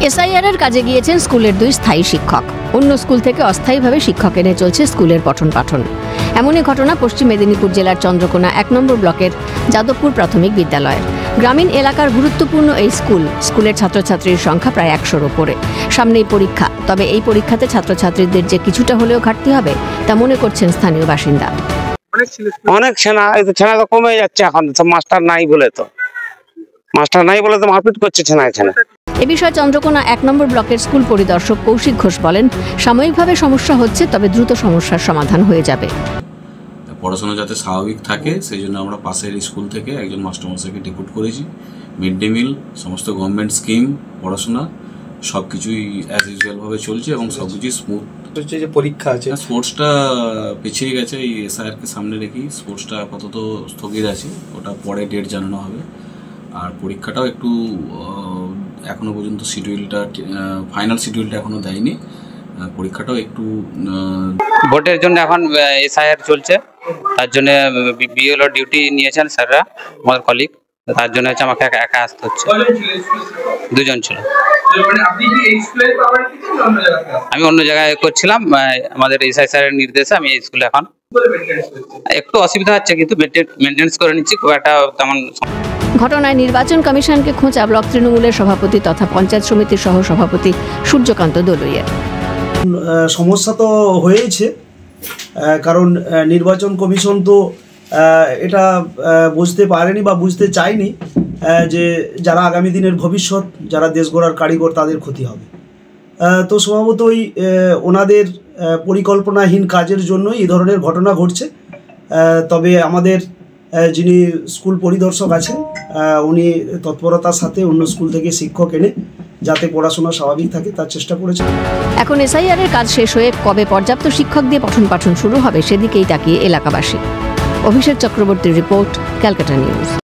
SIR এর কাজে গিয়েছেন স্কুলের 2 স্থায়ী শিক্ষক। অন্য স্কুল থেকে অস্থায়ীভাবে শিক্ষক এনে চলছে স্কুলের পঠন পাঠন। এমনই ঘটনা পশ্চিম মেদিনীপুর জেলার চন্দ্রকোনা 1 নম্বর ব্লকের যাদবপুর প্রাথমিক বিদ্যালয়ের। গ্রামীণ এলাকার গুরুত্বপূর্ণ এই স্কুলের ছাত্রছাত্রীর সংখ্যা প্রায় 100-র উপরে। সামনেই পরীক্ষা, তবে এই পরীক্ষাতে ছাত্রছাত্রীদের যে কিছুটা হলেও ঘাটতি হবে তা মনে করছেন স্থানীয় বাসিন্দা। অনেক ছেনা তো কমে যাচ্ছে এখন, মাস্টার নাই বলে তো মারপিট করছে ছেনা। এ বিষয়ে চন্দ্রকোনা 1 নম্বর ব্লকের স্কুল পরিদর্শক কৌশিক ঘোষ বলেন, সাময়িকভাবে সমস্যা হচ্ছে, তবে দ্রুত সমস্যার সমাধান হয়ে যাবে। পড়াশোনা যাতে স্বাভাবিক থাকে সেই জন্য আমরা পাশের স্কুল থেকে একজন মাস্টারমশাইকে ডেপুট করেছি। মিড ডে মিল, সমস্ত গভর্নমেন্ট স্কিম, পড়াশোনা সব কিছুই অ্যাজ ইউজুয়ালভাবে চলছে এবং সব কিছুই স্মুথ। যে পরীক্ষা আছে, স্পোর্টসটা পিছিয়ে গেছে, এই এসআইআরকে সামনে রেখে স্পোর্টসটা আপাতত স্থগিত আছে, ওটা পরে ডেট জানানো হবে। আর পরীক্ষাটাও একটু এখনো পর্যন্ত ফাইনাল শিডিউলটা এখনো দেয়নি, পরীক্ষাটাও একটু ভোটের জন্য এখন এসআইআর চলছে, তার জন্য বিএলও ডিউটি নিয়েছেন স্যাররা, আমার কলিগ, তার জন্য হচ্ছে আমাকে একা আসতে হচ্ছে। 2 জন ছিল। আমি অন্য জায়গায় করছিলাম, আমাদের এসআই স্যারের নির্দেশে আমি এই স্কুলে এখন একটু অসুবিধা হচ্ছে, কিন্তু মেনটেন্স করে নিচ্ছি, খুব একটা তেমন। ঘটনায় নির্বাচন কমিশনকে খোঁচা ব্লক তৃণমূলের সভাপতি তথা পঞ্চায়েত সমিতির সহ সভাপতি সূর্যকান্ত দলুইয়ের। সমস্যা তো হয়েছে, কারণ নির্বাচন কমিশন তো এটা বুঝতে পারেনি বা বুঝতে চায়নি যে যারা আগামী দিনের ভবিষ্যৎ, যারা দেশ গড়ার কারিগর, তাদের ক্ষতি হবে। তো স্বভাবতই ওনাদের পরিকল্পনাহীন কাজের জন্য এই ধরনের ঘটনা ঘটছে। তবে আমাদের যিনি স্কুল পরিদর্শক আছেন, উনি তৎপরতার সাথে অন্য স্কুল থেকে শিক্ষক এনে যাতে পড়াশোনা স্বাভাবিক থাকে তার চেষ্টা করেছেন। এখন এসআইআর এর কাজ শেষ হয়ে কবে পর্যাপ্ত শিক্ষক দিয়ে পঠন পাঠন শুরু হবে সেদিকেই তাকিয়ে এলাকাবাসী। অভিষেক চক্রবর্তীর রিপোর্ট, ক্যালকাটা নিউজ।